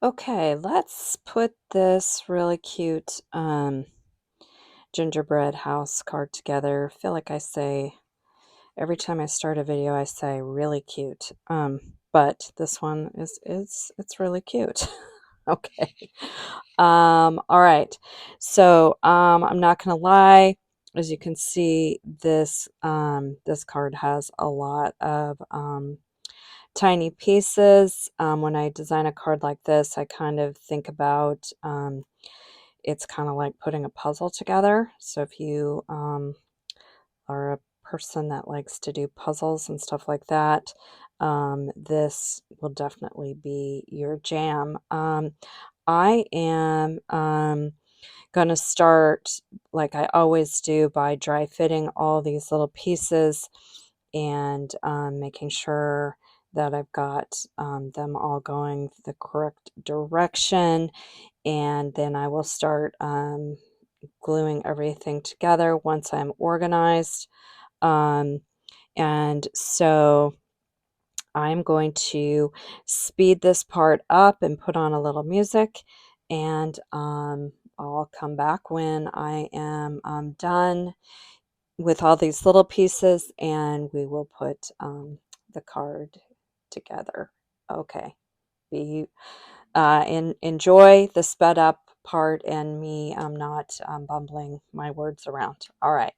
Okay, let's put this really cute gingerbread house card together. I feel like I say every time I start a video, I say really cute. But this one is it's really cute. Okay. All right. So I'm not gonna lie. As you can see, this card has a lot of tiny pieces. When I design a card like this, I kind of think about it's kind of like putting a puzzle together. So if you are a person that likes to do puzzles and stuff like that, this will definitely be your jam. I am going to start, like I always do, by dry fitting all these little pieces and making sure that I've got them all going the correct direction. And then I will start gluing everything together once I'm organized. Um, and so I'm going to speed this part up and put on a little music, and I'll come back when I am done with all these little pieces, and we will put the card together. Okay. Be enjoy the sped up part and me not bumbling my words around. All right.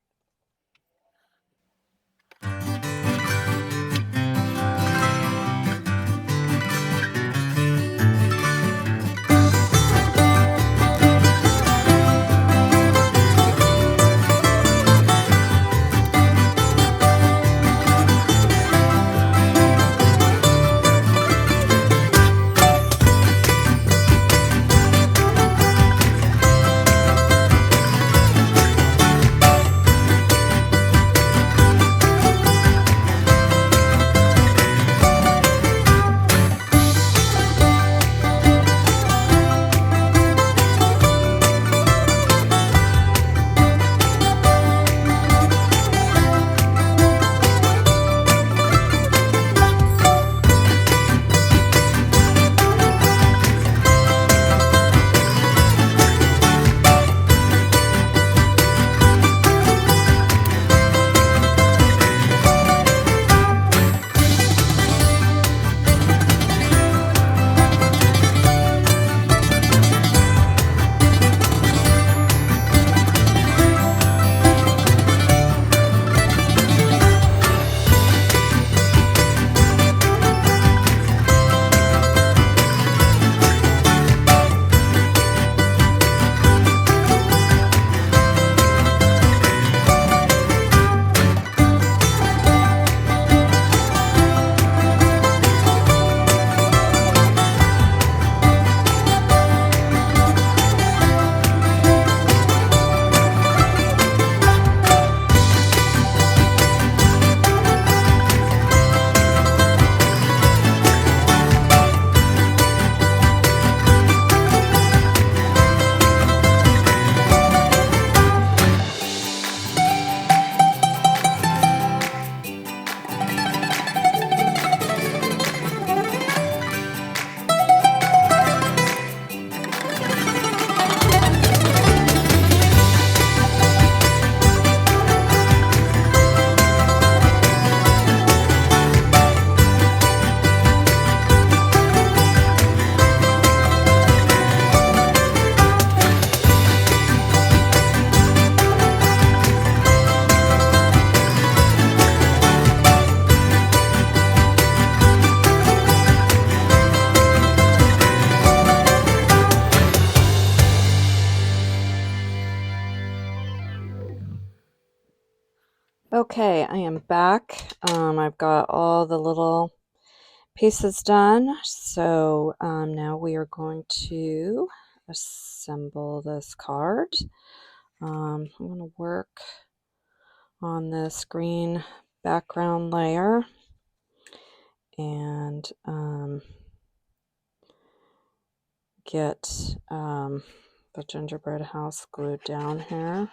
Okay, I am back. I've got all the little pieces done. So now we are going to assemble this card. I'm going to work on this green background layer and get the gingerbread house glued down here.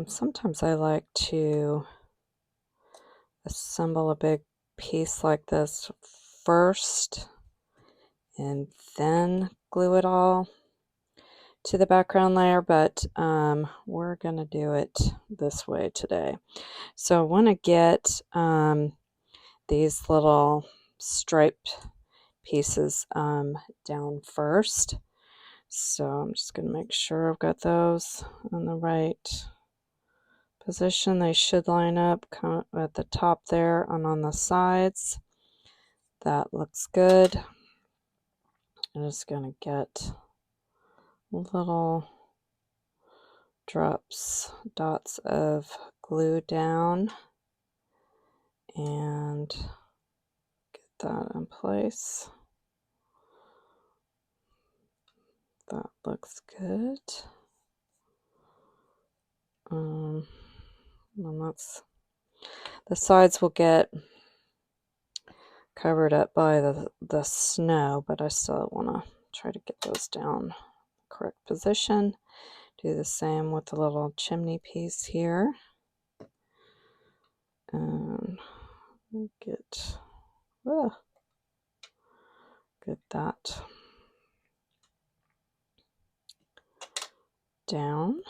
Sometimes I like to assemble a big piece like this first and then glue it all to the background layer, but we're going to do it this way today. So I want to get these little striped pieces down first. So I'm just going to make sure I've got those in the right position. They should line up kind of at the top there and on the sides. That looks good. I'm just going to get little dots of glue down and get that in place. That looks good. And that's, the sides will get covered up by the snow, but I still want to try to get those down correct position. Do the same with the little chimney piece here. And get that down.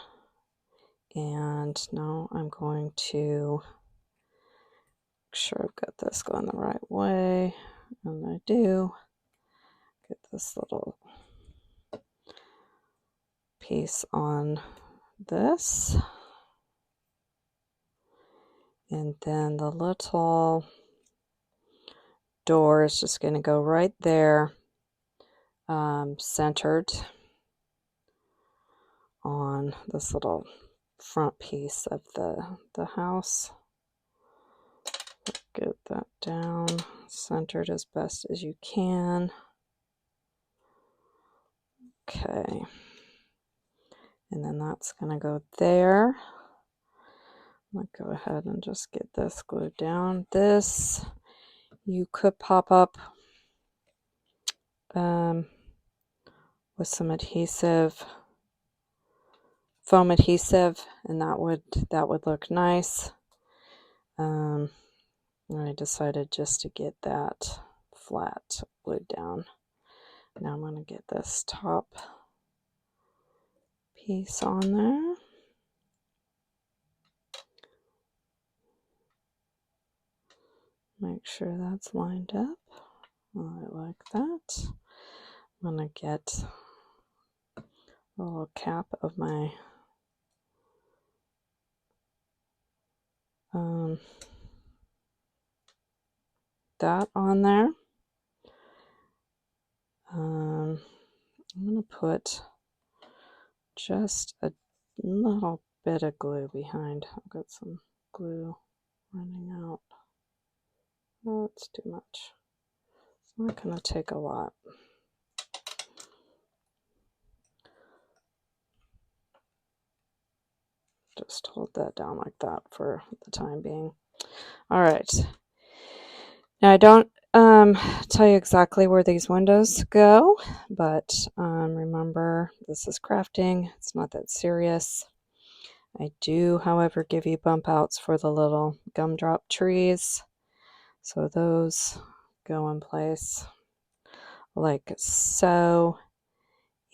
And now I'm going to make sure I've got this going the right way. And I do. Get this little piece on this. And then the little door is just going to go right there, centered on this little front piece of the house. Get that down, centered as best as you can. Okay. And then that's going to go there. I'm going to go ahead and just get this glued down. This you could pop up with some adhesive, foam adhesive, and that would look nice. I decided just to get that flat glued down. Now I'm going to get this top piece on there. Make sure that's lined up. I like that. I'm going to get a little cap of my that on there. I'm going to put just a little bit of glue behind. I've got some glue running out. Oh, it's too much. It's not going to take a lot. Just hold that down like that for the time being. All right. Now I don't tell you exactly where these windows go, but remember, this is crafting. It's not that serious. I do, however, give you bump outs for the little gumdrop trees. So those go in place like so.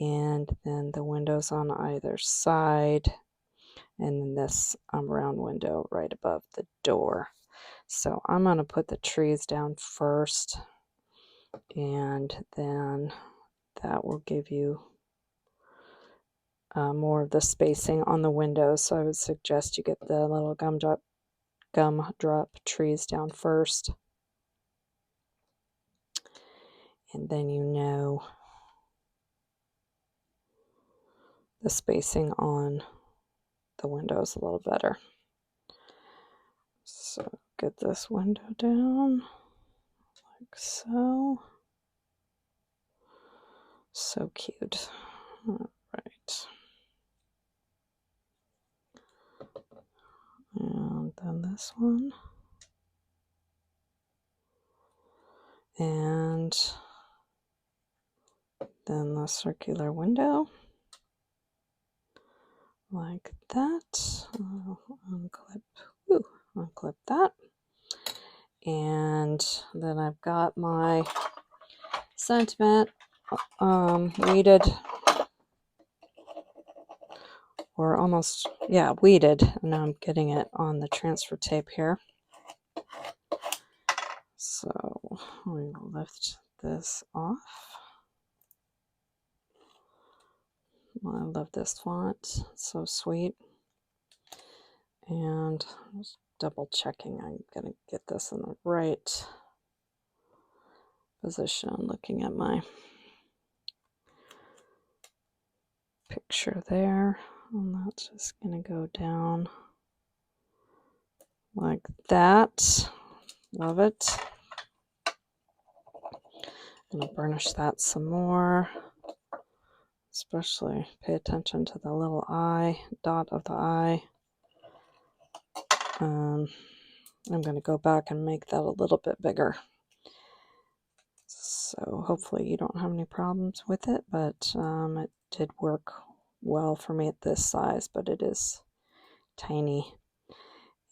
And then the windows on either side. And then this round window right above the door. So I'm going to put the trees down first, and then that will give you more of the spacing on the windows. So I would suggest you get the little gumdrop trees down first, and then you know the spacing on the windows a little better. So get this window down like so. So cute. All right. And then this one. And then the circular window. Like that. I'll unclip that. And And then I've got my sentiment weeded, or almost, yeah, weeded. And now I'm getting it on the transfer tape here. So we will lift this off. I love this font, it's so sweet. And just double checking I'm going to get this in the right position, looking at my picture there. And that's just going to go down like that. Love it. I'm going to burnish that some more. Especially pay attention to the little eye, dot of the eye. I'm going to go back and make that a little bit bigger. So hopefully you don't have any problems with it, but it did work well for me at this size, but it is tiny.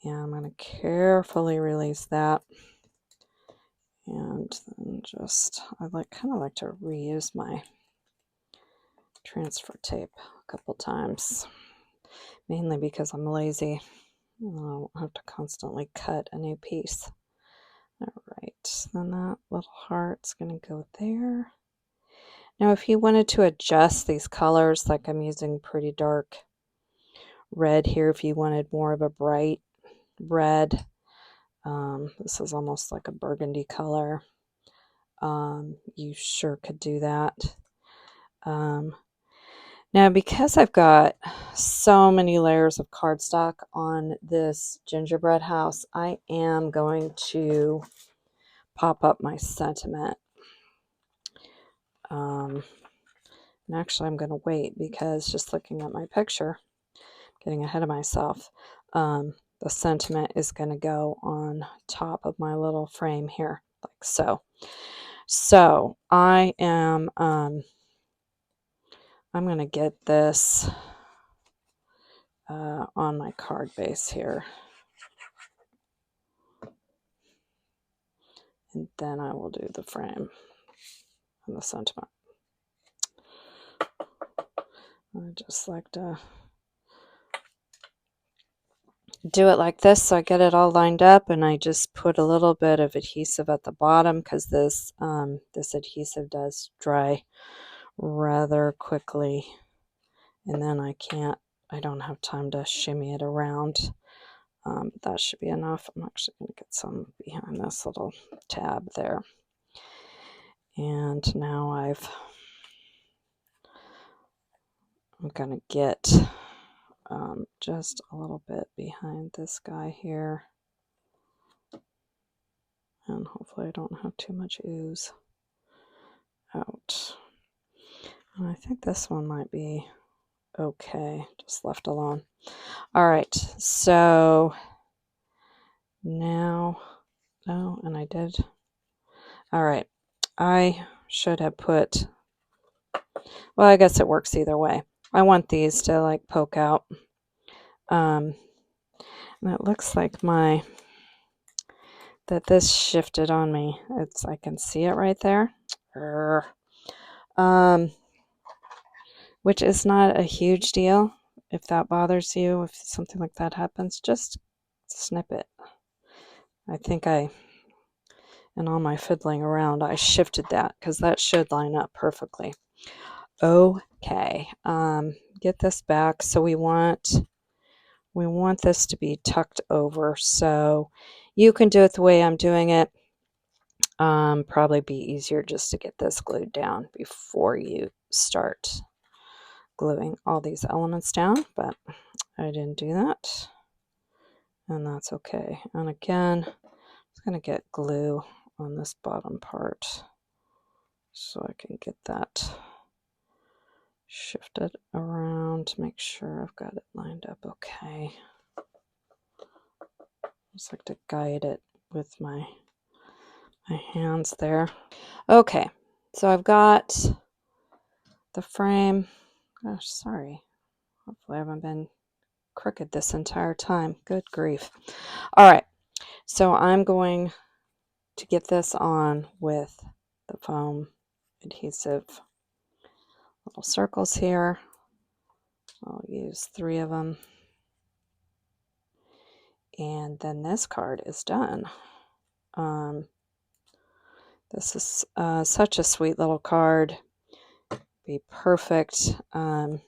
And I'm going to carefully release that. And then just, I kind of like to reuse my transfer tape a couple times, mainly because I'm lazy. I don't have to constantly cut a new piece. All right, then that little heart's going to go there. Now, if you wanted to adjust these colors, like I'm using pretty dark red here, if you wanted more of a bright red, this is almost like a burgundy color, you sure could do that. Now, because I've got so many layers of cardstock on this gingerbread house, I am going to pop up my sentiment. And actually, I'm going to wait because just looking at my picture, getting ahead of myself, the sentiment is going to go on top of my little frame here, like so. So I am, I'm going to get this on my card base here. And then I will do the frame and the sentiment. I just like to do it like this, so I get it all lined up, and I just put a little bit of adhesive at the bottom because this this adhesive does dry rather quickly, and then I don't have time to shimmy it around. But that should be enough. I'm actually going to get some behind this little tab there. And now I'm going to get just a little bit behind this guy here. And hopefully I don't have too much ooze out. And I think this one might be okay, just left alone. All right, so now, oh, and I did. All right, I should have put, well, I guess it works either way. I want these to like poke out. And it looks like that this shifted on me. I can see it right there. Which is not a huge deal. If that bothers you, if something like that happens, just snip it. I think in all my fiddling around, I shifted that because that should line up perfectly. Okay, get this back. So we want this to be tucked over. So you can do it the way I'm doing it. Probably be easier just to get this glued down before you start gluing all these elements down, but I didn't do that, and that's okay. And again, I'm going to get glue on this bottom part so I can get that shifted around to make sure I've got it lined up okay. Just like to guide it with my hands there. Okay, so I've got the frame. Gosh, sorry. Hopefully I haven't been crooked this entire time. Good grief. All right, so I'm going to get this on with the foam adhesive little circles here. I'll use 3 of them. And then this card is done. This is such a sweet little card. Be perfect for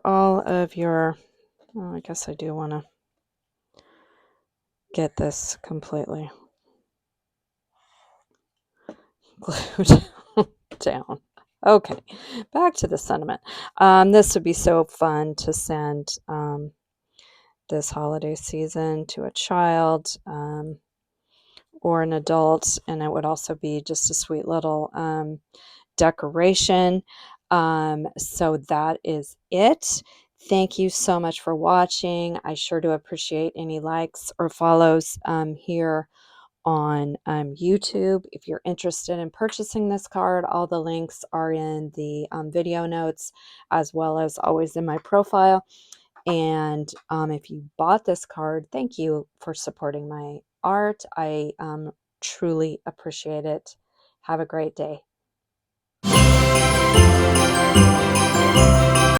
all of your, well, I guess I do want to get this completely glued down. Okay, back to the sentiment. This would be so fun to send this holiday season to a child or an adult, and it would also be just a sweet little decoration. So that is it. Thank you so much for watching. I sure do appreciate any likes or follows here on YouTube. If you're interested in purchasing this card, all the links are in the video notes, as well as always in my profile. And if you bought this card, thank you for supporting my art. I truly appreciate it. Have a great day.